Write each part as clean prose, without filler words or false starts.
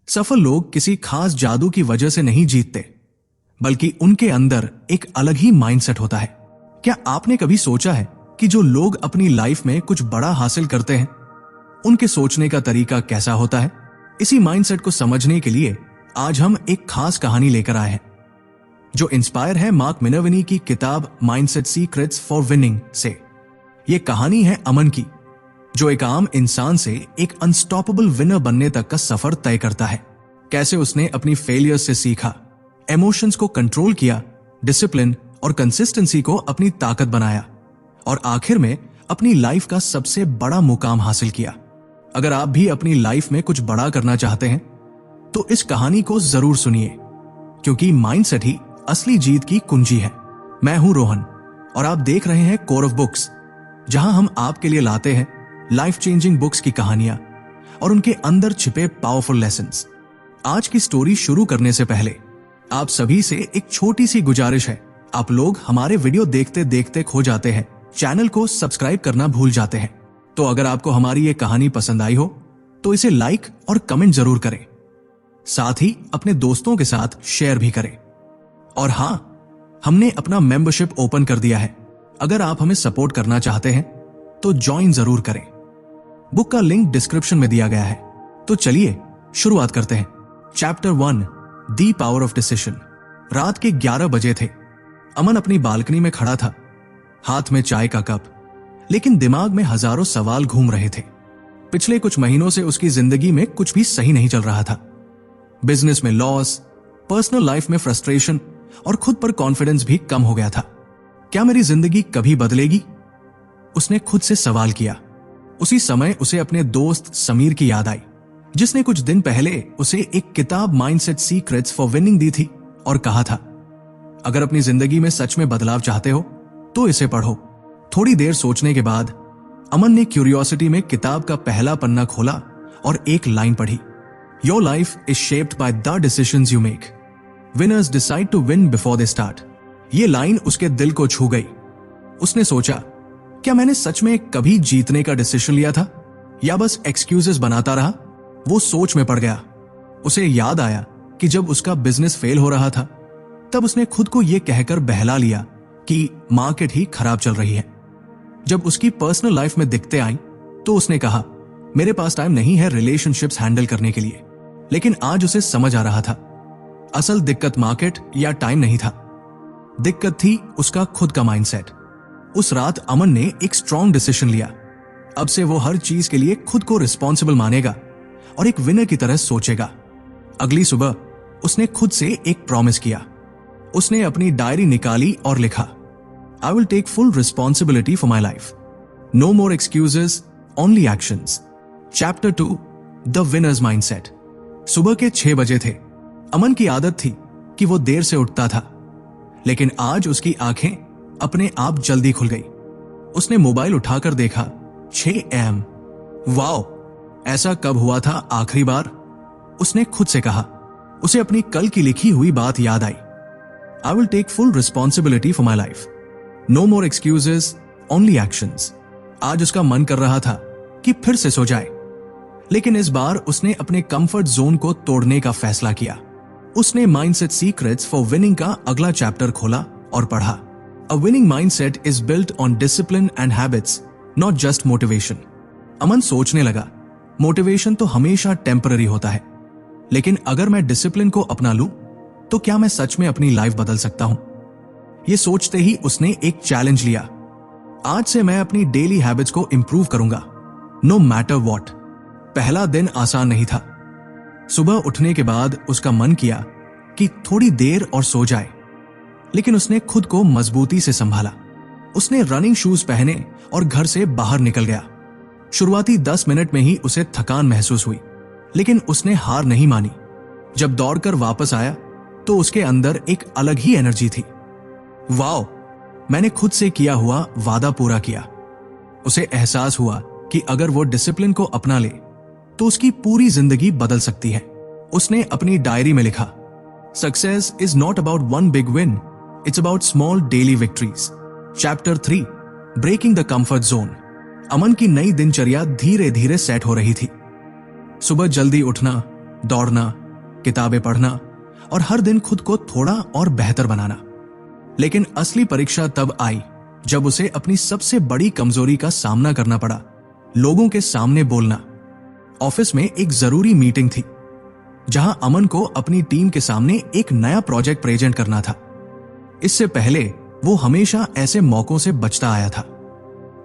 सफल लोग किसी खास जादू की वजह से नहीं जीतते, बल्कि उनके अंदर एक अलग ही माइंडसेट होता है। क्या आपने कभी सोचा है कि जो लोग अपनी लाइफ में कुछ बड़ा हासिल करते हैं, उनके सोचने का तरीका कैसा होता है? इसी माइंडसेट को समझने के लिए आज हम एक खास कहानी लेकर आए हैं, जो इंस्पायर है मार्क मिनर्विनी की किताब माइंडसेट सीक्रेट्स फॉर विनिंग से। यह कहानी है अमन की, जो एक आम इंसान से एक अनस्टॉपेबल विनर बनने तक का सफर तय करता है। कैसे उसने अपनी फेलियर से सीखा, इमोशंस को कंट्रोल किया, डिसिप्लिन और कंसिस्टेंसी को अपनी ताकत बनाया और आखिर में अपनी लाइफ का सबसे बड़ा मुकाम हासिल किया। अगर आप भी अपनी लाइफ में कुछ बड़ा करना चाहते हैं तो इस कहानी को जरूर सुनिए, क्योंकि माइंडसेट ही असली जीत की कुंजी है। मैं हूं रोहन और आप देख रहे हैं कोर ऑफ बुक्स, जहां हम आपके लिए लाते हैं लाइफ चेंजिंग बुक्स की कहानियां और उनके अंदर छिपे पावरफुल लेसन्स। आज की स्टोरी शुरू करने से पहले आप सभी से एक छोटी सी गुजारिश है। आप लोग हमारे वीडियो देखते देखते खो जाते हैं, चैनल को सब्सक्राइब करना भूल जाते हैं। तो अगर आपको हमारी ये कहानी पसंद आई हो तो इसे लाइक और कमेंट जरूर करें, साथ ही अपने दोस्तों के साथ शेयर भी करें। और हां, हमने अपना मेंबरशिप ओपन कर दिया है। अगर आप हमें सपोर्ट करना चाहते हैं तो ज्वाइन जरूर करें। बुक का लिंक डिस्क्रिप्शन में दिया गया है। तो चलिए शुरुआत करते हैं। Chapter 1, the power of decision. रात के 11 बजे थे। अमन अपनी बालकनी में खड़ा था, हाथ में चाय का कप, लेकिन दिमाग में हजारों सवाल घूम रहे थे। पिछले कुछ महीनों से उसकी जिंदगी में कुछ भी सही नहीं चल रहा था। बिजनेस में लॉस, पर्सनल लाइफ में फ्रस्ट्रेशन और खुद पर कॉन्फिडेंस भी कम हो गया था। क्या मेरी जिंदगी कभी बदलेगी? उसने खुद से सवाल किया। उसी समय उसे अपने दोस्त समीर की याद आई, जिसने कुछ दिन पहले उसे एक किताब माइंडसेट सीक्रेट्स फॉर विनिंग दी थी और कहा था, अगर अपनी जिंदगी में सच में बदलाव चाहते हो तो इसे पढ़ो। थोड़ी देर सोचने के बाद अमन ने क्यूरियोसिटी में किताब का पहला पन्ना खोला और एक लाइन पढ़ी, your life is shaped by the decisions you make, winners decide to win before they start. ये लाइन उसके दिल को छू गई। उसने सोचा, क्या मैंने सच में कभी जीतने का डिसीजन लिया था या बस एक्सक्यूजेस बनाता रहा? वो सोच में पड़ गया। उसे याद आया कि जब उसका बिजनेस फेल हो रहा था, तब उसने खुद को यह कहकर बहला लिया कि मार्केट ही खराब चल रही है। जब उसकी पर्सनल लाइफ में दिक्कतें आई तो उसने कहा, मेरे पास टाइम नहीं है रिलेशनशिप्स हैंडल करने के लिए। लेकिन आज उसे समझ आ रहा था, असल दिक्कत मार्केट या टाइम नहीं था, दिक्कत थी उसका खुद का माइंडसेट। उस रात अमन ने एक स्ट्रॉन्ग डिसीजन लिया। अब से वो हर चीज के लिए खुद को रिस्पॉन्सिबल मानेगा और एक विनर की तरह सोचेगा। अगली सुबह उसने खुद से एक प्रॉमिस किया। उसने अपनी डायरी निकाली और लिखा, I will take full responsibility for my life, no more excuses, only actions. Chapter 2, the winners mindset. सुबह के 6 बजे थे। अमन की आदत थी कि वो देर से उठता था, लेकिन आज उसकी आंखें अपने आप जल्दी खुल गई। उसने मोबाइल उठाकर देखा, 6 AM। वाओ, ऐसा कब हुआ था आखिरी बार? उसने खुद से कहा। उसे अपनी कल की लिखी हुई बात याद आई, I will take full responsibility for my life, no more excuses, only actions. आज उसका मन कर रहा था कि फिर से सो जाए, लेकिन इस बार उसने अपने कंफर्ट जोन को तोड़ने का फैसला किया। उसने माइंडसेट सीक्रेट्स फॉर विनिंग का अगला चैप्टर खोला और पढ़ा, A winning mindset is built on discipline and habits, not just motivation. अमन सोचने लगा, मोटिवेशन तो हमेशा टेम्पररी होता है, लेकिन अगर मैं डिसिप्लिन को अपना लूं, तो क्या मैं सच में अपनी लाइफ बदल सकता हूं? यह सोचते ही उसने एक चैलेंज लिया, आज से मैं अपनी डेली हैबिट्स को इंप्रूव करूंगा, नो मैटर व्हाट। पहला दिन आसान नहीं था। सुबह उठने के बाद उसका मन किया कि थोड़ी देर और सो जाए, लेकिन उसने खुद को मजबूती से संभाला। उसने रनिंग शूज पहने और घर से बाहर निकल गया। शुरुआती 10 मिनट में ही उसे थकान महसूस हुई, लेकिन उसने हार नहीं मानी। जब दौड़कर वापस आया तो उसके अंदर एक अलग ही एनर्जी थी। वाओ, मैंने खुद से किया हुआ वादा पूरा किया। उसे एहसास हुआ कि अगर वो डिसिप्लिन को अपना ले तो उसकी पूरी जिंदगी बदल सकती है। उसने अपनी डायरी में लिखा, success is not about one big win, It's about small daily victories. Chapter 3, Breaking the Comfort Zone. अमन की नई दिनचर्या धीरे धीरे सेट हो रही थी। सुबह जल्दी उठना, दौड़ना, किताबें पढ़ना और हर दिन खुद को थोड़ा और बेहतर बनाना। लेकिन असली परीक्षा तब आई जब उसे अपनी सबसे बड़ी कमजोरी का सामना करना पड़ा, लोगों के सामने बोलना। ऑफिस में एक जरूरी मीटिंग थी जहां अमन को अपनी टीम के सामने एक नया प्रोजेक्ट प्रेजेंट करना था। इससे पहले वो हमेशा ऐसे मौकों से बचता आया था।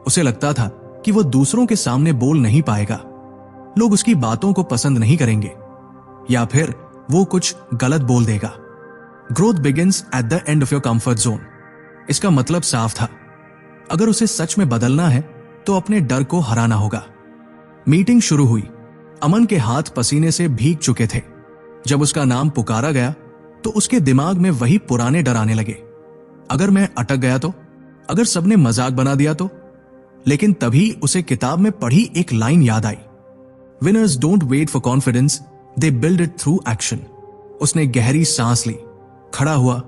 उसे लगता था कि वो दूसरों के सामने बोल नहीं पाएगा, लोग उसकी बातों को पसंद नहीं करेंगे या फिर वो कुछ गलत बोल देगा। Growth begins at the end of your comfort zone. इसका मतलब साफ था, अगर उसे सच में बदलना है तो अपने डर को हराना होगा। मीटिंग शुरू हुई। अमन के हाथ पसीने से भीग चुके थे। जब उसका नाम पुकारा गया तो उसके दिमाग में वही पुराने डर आने लगे। अगर मैं अटक गया तो, अगर सबने मजाक बना दिया तो। लेकिन तभी उसे किताब में पढ़ी एक लाइन याद आई, winners don't wait for confidence, they build it through action. उसने गहरी सांस ली, खड़ा हुआ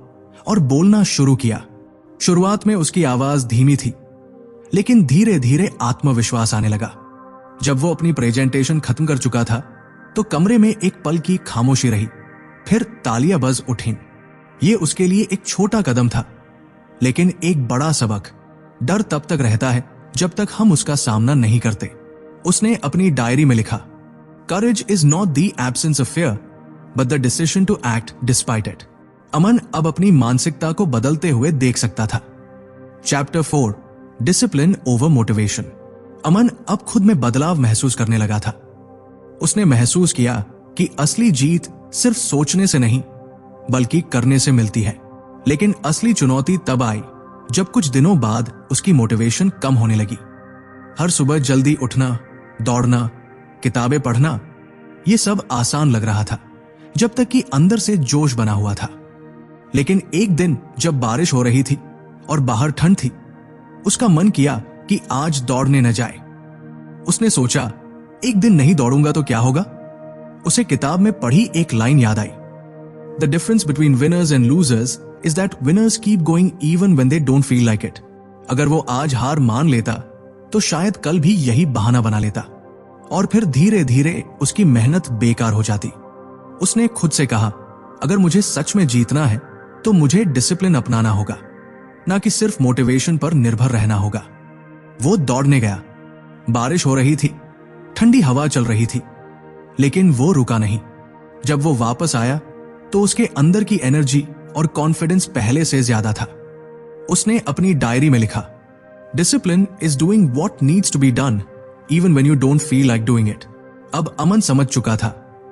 और बोलना शुरू किया। शुरुआत में उसकी आवाज धीमी थी, लेकिन धीरे धीरे आत्मविश्वास आने लगा। जब वो अपनी प्रेजेंटेशन खत्म कर चुका था तो कमरे में एक पल की खामोशी रही, फिर तालियां बज उठीं। ये उसके लिए एक छोटा कदम था, लेकिन एक बड़ा सबक। डर तब तक रहता है जब तक हम उसका सामना नहीं करते। उसने अपनी डायरी में लिखा, courage is not the absence of fear but the decision to act despite it. Aman अब अपनी मानसिकता को बदलते हुए देख सकता था। Chapter 4, discipline over motivation. Aman अब खुद में बदलाव महसूस करने लगा था। उसने महसूस किया कि असली जीत सिर्फ सोचने से नहीं बल्कि करने से मिलती है। लेकिन असली चुनौती तब आई जब कुछ दिनों बाद उसकी मोटिवेशन कम होने लगी। हर सुबह जल्दी उठना, दौड़ना, किताबें पढ़ना, यह सब आसान लग रहा था जब तक कि अंदर से जोश बना हुआ था। लेकिन एक दिन जब बारिश हो रही थी और बाहर ठंड थी, उसका मन किया कि आज दौड़ने न जाए। उसने सोचा, एक दिन नहीं दौड़ूंगा तो क्या होगा। उसे किताब में पढ़ी एक लाइन याद आई, the difference between winners and losers is that winners keep going even when they don't feel like it. अगर वो आज हार मान लेता तो शायद कल भी यही बहाना बना लेता और फिर धीरे धीरे उसकी मेहनत बेकार हो जाती। उसने खुद से कहा, अगर मुझे सच में जीतना है तो मुझे डिसिप्लिन अपनाना होगा, ना कि सिर्फ मोटिवेशन पर निर्भर रहना होगा। वो दौड़ने गया। बारिश हो रही थी, ठंडी हवा चल रही थी, लेकिन वो रुका नहीं। जब वो वापस आया तो उसके अंदर की एनर्जी और कॉन्फिडेंस पहले से ज्यादा था। उसने अपनी डायरी में लिखा, discipline is doing what needs to be done even when you don't feel like doing it. अब अमन समझ चुका था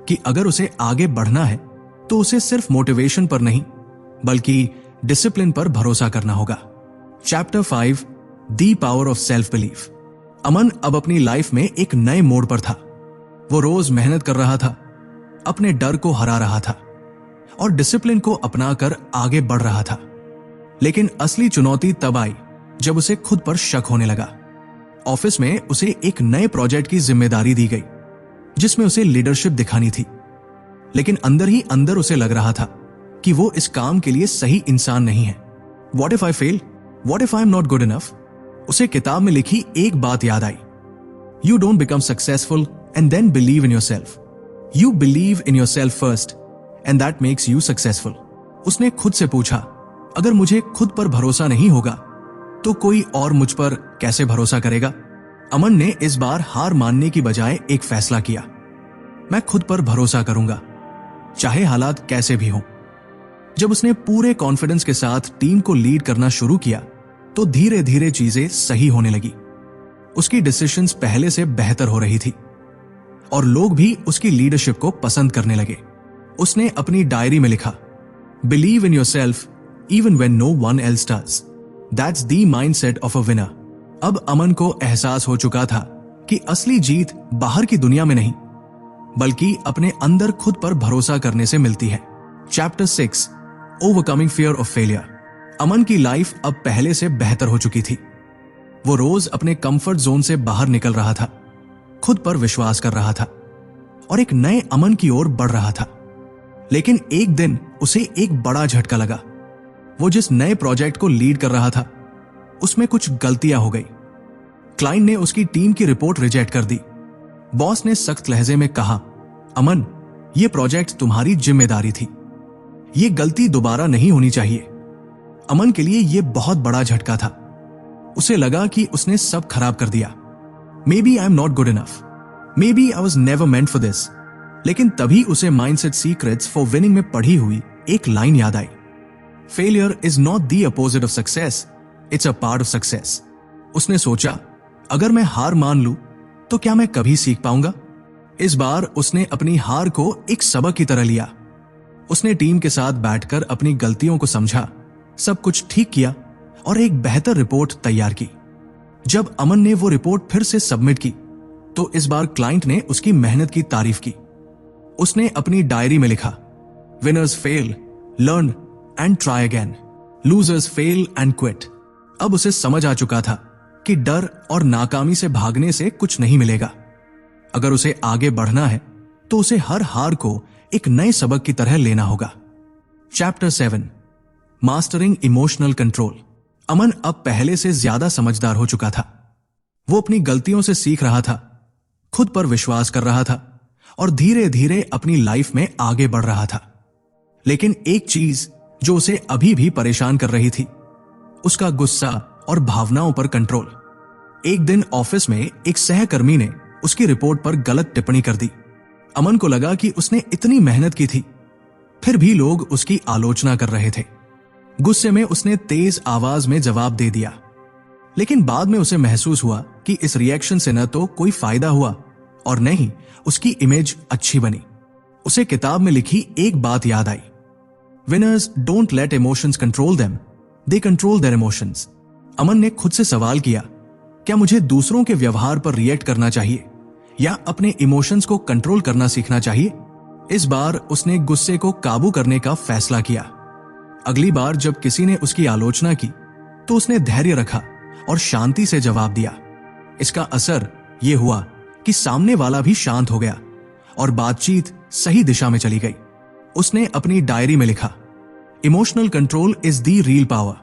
कि अगर उसे आगे बढ़ना है तो उसे सिर्फ मोटिवेशन पर नहीं बल्कि डिसिप्लिन पर भरोसा करना होगा। Chapter 5, the power of self belief. Aman अब अपनी लाइफ में एक नए मोड़ पर था। वो रोज मेहनत कर रहा था, अपने डर को हरा रहा था और डिसिप्लिन को अपनाकर आगे बढ़ रहा था। लेकिन असली चुनौती तब आई जब उसे खुद पर शक होने लगा। ऑफिस में उसे एक नए प्रोजेक्ट की जिम्मेदारी दी गई जिसमें उसे लीडरशिप दिखानी थी, लेकिन अंदर ही अंदर उसे लग रहा था कि वो इस काम के लिए सही इंसान नहीं है। What if I fail? What if I am not good enough? उसे किताब में लिखी एक बात याद आई, You don't become successful and then believe in yourself. You believe in yourself first and that makes you successful. उसने खुद से पूछा, अगर मुझे खुद पर भरोसा नहीं होगा तो कोई और मुझ पर कैसे भरोसा करेगा। अमन ने इस बार हार मानने की बजाय एक फैसला किया, मैं खुद पर भरोसा करूंगा, चाहे हालात कैसे भी हों। जब उसने पूरे कॉन्फिडेंस के साथ टीम को लीड करना शुरू किया तो धीरे धीरे चीजें सही होने लगी। उसकी डिसीजंस पहले से बेहतर हो रही थी और लोग भी उसकी लीडरशिप को पसंद करने लगे। उसने अपनी डायरी में लिखा, believe in yourself even when no one else does, that's the mindset of a winner. अब अमन को एहसास हो चुका था कि असली जीत बाहर की दुनिया में नहीं बल्कि अपने अंदर खुद पर भरोसा करने से मिलती है। Chapter 6, overcoming fear of failure. Aman की लाइफ अब पहले से बेहतर हो चुकी थी। वो रोज अपने कंफर्ट जोन से बाहर निकल रहा था, खुद पर विश्वास कर रहा था और एक नए अमन की ओर बढ़ रहा था। लेकिन एक दिन उसे एक बड़ा झटका लगा। वो जिस नए प्रोजेक्ट को लीड कर रहा था उसमें कुछ गलतियां हो गई। क्लाइंट ने उसकी टीम की रिपोर्ट रिजेक्ट कर दी। बॉस ने सख्त लहजे में कहा, अमन, ये प्रोजेक्ट तुम्हारी जिम्मेदारी थी, ये गलती दोबारा नहीं होनी चाहिए। अमन के लिए ये बहुत बड़ा झटका था। उसे लगा कि उसने सब खराब कर दिया। Maybe I am not good enough, maybe I was never meant for this. लेकिन तभी उसे माइंडसेट सीक्रेट्स फॉर विनिंग में पढ़ी हुई एक लाइन याद आई, failure is not the opposite of success, it's a part of success. उसने सोचा, अगर मैं हार मान लूं तो क्या मैं कभी सीख पाऊंगा? इस बार उसने अपनी हार को एक सबक की तरह लिया। उसने टीम के साथ बैठकर अपनी गलतियों को समझा, सब कुछ ठीक किया और एक बेहतर रिपोर्ट तैयार की। जब अमन ने वो रिपोर्ट फिर से सबमिट की तो इस बार क्लाइंट ने उसकी मेहनत की तारीफ की। उसने अपनी डायरी में लिखा, winners fail, learn and try again, losers fail and quit. अब उसे समझ आ चुका था कि डर और नाकामी से भागने से कुछ नहीं मिलेगा। अगर उसे आगे बढ़ना है तो उसे हर हार को एक नए सबक की तरह लेना होगा। Chapter 7, mastering emotional control. Aman अब पहले से ज्यादा समझदार हो चुका था। वो अपनी गलतियों से सीख रहा था, खुद पर विश्वास कर रहा था और धीरे धीरे अपनी लाइफ में आगे बढ़ रहा था। लेकिन एक चीज जो उसे अभी भी परेशान कर रही थी, उसका गुस्सा और भावनाओं पर कंट्रोल। एक दिन ऑफिस में एक सहकर्मी ने उसकी रिपोर्ट पर गलत टिप्पणी कर दी। अमन को लगा कि उसने इतनी मेहनत की थी, फिर भी लोग उसकी आलोचना कर रहे थे। गुस्से में उसने तेज आवाज में जवाब दे दिया, लेकिन बाद में उसे महसूस हुआ कि इस रिएक्शन से न तो कोई फायदा हुआ और न ही उसकी इमेज अच्छी बनी। उसे किताब में लिखी एक बात याद आई, winners don't let emotions control them, they control their emotions. Aman ने खुद से सवाल किया, क्या मुझे दूसरों के व्यवहार पर रिएक्ट करना चाहिए या अपने इमोशंस को कंट्रोल करना सीखना चाहिए? इस बार उसने गुस्से को काबू करने का फैसला किया। अगली बार जब किसी ने उसकी आलोचना की तो उसने धैर्य रखा और शांति से जवाब दिया। इसका असर यह हुआ कि सामने वाला भी शांत हो गया और बातचीत सही दिशा में चली गई। उसने अपनी डायरी में लिखा, emotional control is the real power,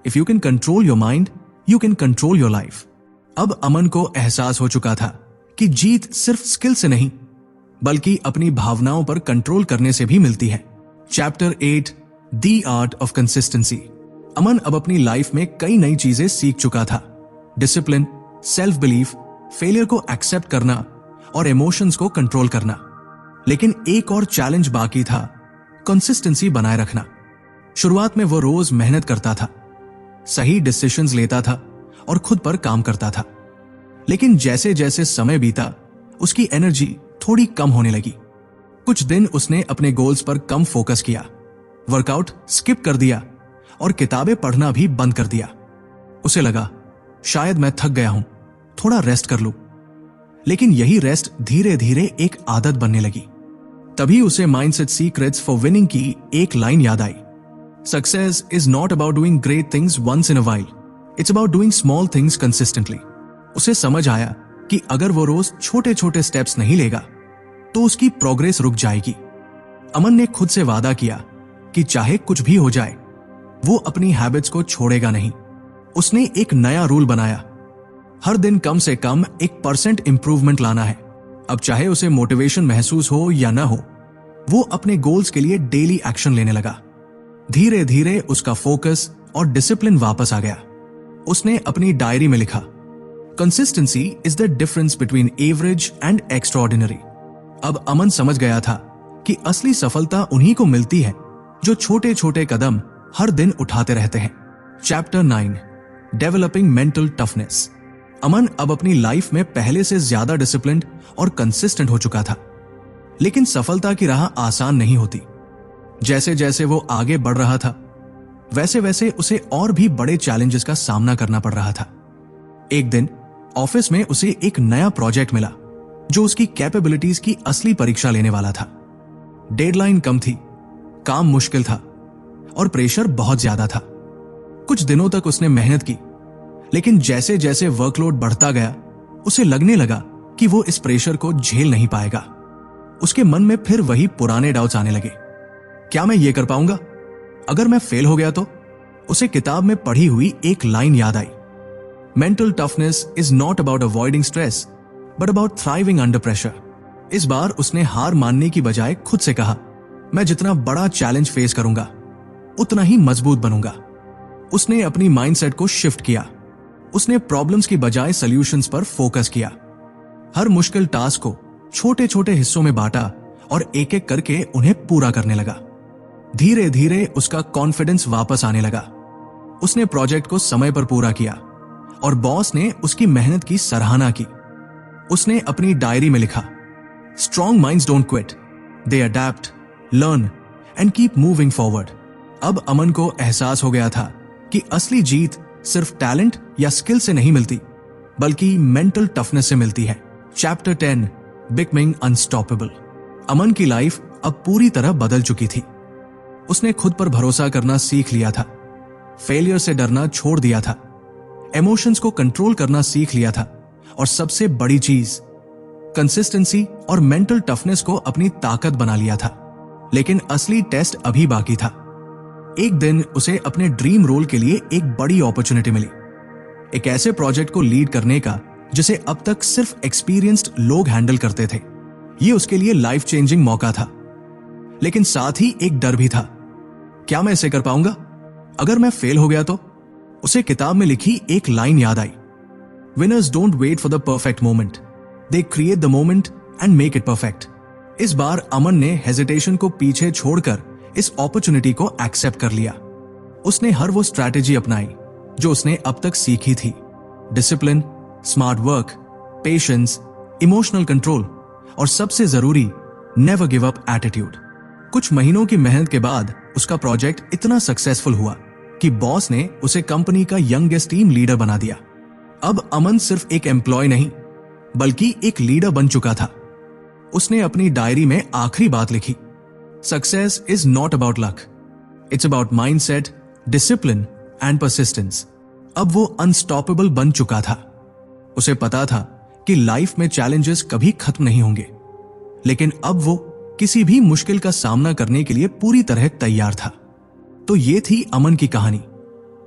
if you can control your mind you can control your life. अब अमन को एहसास हो चुका था कि जीत सिर्फ स्किल से नहीं बल्कि अपनी भावनाओं पर कंट्रोल करने से भी मिलती है। Chapter 8, the art of consistency. Aman अब अपनी लाइफ में कई नई चीजें सीख चुका था, डिसिप्लिन, सेल्फ बिलीफ, फेलियर को एक्सेप्ट करना और इमोशंस को कंट्रोल करना। लेकिन एक और चैलेंज बाकी था, कंसिस्टेंसी बनाए रखना। शुरुआत में वो रोज मेहनत करता था, सही डिसीजंस लेता था और खुद पर काम करता था। लेकिन जैसे जैसे समय बीता उसकी एनर्जी थोड़ी कम होने लगी। कुछ दिन उसने अपने गोल्स पर कम फोकस किया, वर्कआउट स्किप कर दिया और किताबें पढ़ना भी बंद कर दिया। उसे लगा, शायद मैं थक गया हूं, थोड़ा रेस्ट कर लूं। लेकिन यही रेस्ट धीरे धीरे एक आदत बनने लगी। तभी उसे माइंडसेट सीक्रेट्स फॉर विनिंग की एक लाइन याद आई, success is not about doing great things once in a while, it's about doing small things consistently. उसे समझ आया कि अगर वो रोज छोटे छोटे स्टेप्स नहीं लेगा तो उसकी प्रोग्रेस रुक जाएगी। अमन ने खुद से वादा किया कि चाहे कुछ भी हो जाए वो अपनी हैबिट्स को छोड़ेगा नहीं। उसने एक नया रूल बनाया, हर दिन कम से कम 1% इंप्रूवमेंट लाना है। अब चाहे उसे मोटिवेशन महसूस हो या ना हो, वो अपने गोल्स के लिए डेली एक्शन लेने लगा। धीरे धीरे उसका फोकस और डिसिप्लिन वापस आ गया। उसने अपनी डायरी में लिखा, consistency is the difference between average and extraordinary. अब अमन समझ गया था कि असली सफलता उन्हीं को मिलती है जो छोटे छोटे कदम हर दिन उठाते रहते हैं। Chapter 9, developing mental toughness. Aman अब अपनी लाइफ में पहले से ज्यादा डिसिप्लिन्ड और कंसिस्टेंट हो चुका था। लेकिन सफलता की राह आसान नहीं होती। जैसे जैसे वो आगे बढ़ रहा था वैसे वैसे उसे और भी बड़े चैलेंजेस का सामना करना पड़ रहा था। एक दिन ऑफिस में उसे एक नया प्रोजेक्ट मिला जो उसकी कैपेबिलिटीज की असली परीक्षा लेने वाला था। डेडलाइन कम थी, काम मुश्किल था और प्रेशर बहुत ज्यादा था। कुछ दिनों तक उसने मेहनत की, लेकिन जैसे जैसे वर्कलोड बढ़ता गया उसे लगने लगा कि वो इस प्रेशर को झेल नहीं पाएगा। उसके मन में फिर वही पुराने डाउट्स आने लगे, क्या मैं ये कर पाऊंगा? अगर मैं फेल हो गया तो? उसे किताब में पढ़ी हुई एक लाइन याद आई, mental toughness is not about avoiding stress but about thriving under pressure. इस बार उसने हार मानने की बजाय खुद से कहा, मैं जितना बड़ा चैलेंज फेस करूंगा उतना ही मजबूत बनूंगा। उसने अपनी माइंडसेट को शिफ्ट किया। उसने प्रॉब्लम्स की बजाय सॉल्यूशंस पर फोकस किया। हर मुश्किल टास्क को छोटे छोटे हिस्सों में बांटा और एक एक करके उन्हें पूरा करने लगा। धीरे धीरे उसका कॉन्फिडेंस वापस आने लगा। उसने प्रोजेक्ट को समय पर पूरा किया और बॉस ने उसकी मेहनत की सराहना की। उसने अपनी डायरी में लिखा, strong minds don't quit, they adapt, learn and keep moving forward. अब अमन को एहसास हो गया था कि असली जीत सिर्फ टैलेंट या स्किल से नहीं मिलती, बल्कि मेंटल टफनेस से मिलती है। Chapter 10, becoming unstoppable. अमन की लाइफ अब पूरी तरह बदल चुकी थी। उसने खुद पर भरोसा करना सीख लिया था, फेलियर से डरना छोड़ दिया था, इमोशंस को कंट्रोल करना सीख लिया था और सबसे बड़ी चीज, कंसिस्टेंसी और मेंटल टफनेस को अपनी ताकत बना लिया था। लेकिन असली टेस्ट अभी बाकी था। एक दिन उसे अपने ड्रीम रोल के लिए एक बड़ी अपॉर्चुनिटी मिली, एक ऐसे प्रोजेक्ट को लीड करने का जिसे अब तक सिर्फ एक्सपीरियंस्ड लोग हैंडल करते थे। यह उसके लिए लाइफ चेंजिंग मौका था, लेकिन साथ ही एक डर भी था। क्या मैं इसे कर पाऊंगा? अगर मैं फेल हो गया तो? उसे किताब में लिखी एक लाइन याद आई, winners don't wait for the perfect moment, they create the moment and make it perfect. इस बार अमन ने हेजिटेशन को पीछे छोड़कर इस अपॉर्चुनिटी को एक्सेप्ट कर लिया। उसने हर वो स्ट्रैटेजी अपनाई जो उसने अब तक सीखी थी, discipline, smart work, patience, emotional control और सबसे जरूरी, नेवर गिव अप एटीट्यूड। कुछ महीनों की मेहनत के बाद उसका प्रोजेक्ट इतना सक्सेसफुल हुआ कि बॉस ने उसे कंपनी का यंगेस्ट टीम लीडर बना दिया। अब अमन सिर्फ एक एम्प्लॉय नहीं, बल्कि एक लीडर बन चुका था। उसने अपनी डायरी में आखिरी बात लिखी, success is not about luck, it's about mindset, discipline and persistence. अब वो अनस्टॉपेबल बन चुका था। उसे पता था कि लाइफ में चैलेंजेस कभी खत्म नहीं होंगे, लेकिन अब वो किसी भी मुश्किल का सामना करने के लिए पूरी तरह तैयार था। तो ये थी अमन की कहानी,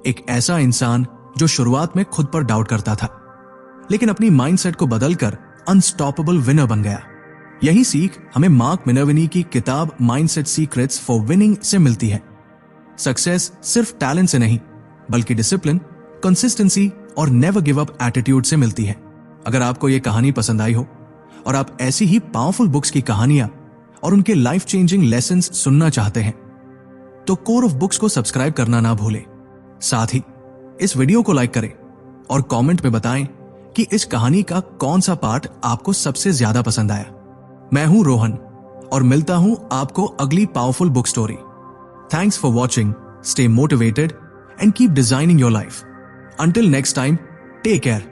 एक ऐसा इंसान जो शुरुआत में खुद पर डाउट करता था, लेकिन अपनी माइंडसेट को बदलकर अनस्टॉपेबल विनर बन गया। यही सीख हमें मार्क मिनर्विनी की किताब माइंडसेट सीक्रेट्स फॉर विनिंग से मिलती है। सक्सेस सिर्फ टैलेंट से नहीं, बल्कि डिसिप्लिन, कंसिस्टेंसी और नेवर गिव अप एटीट्यूड से मिलती है। अगर आपको यह कहानी पसंद आई हो और आप ऐसी ही पावरफुल बुक्स की कहानियां और उनके लाइफ चेंजिंग लेसन्स सुनना चाहते हैं, तो कोर ऑफ बुक्स को सब्सक्राइब करना ना भूलें। साथ ही इस वीडियो को लाइक करें और कमेंट में बताएं कि इस कहानी का कौन सा पार्ट आपको सबसे ज्यादा पसंद आया। मैं हूं रोहन और मिलता हूं आपको अगली powerful book story. Thanks for watching, stay motivated and keep designing your life. Until next time, take care.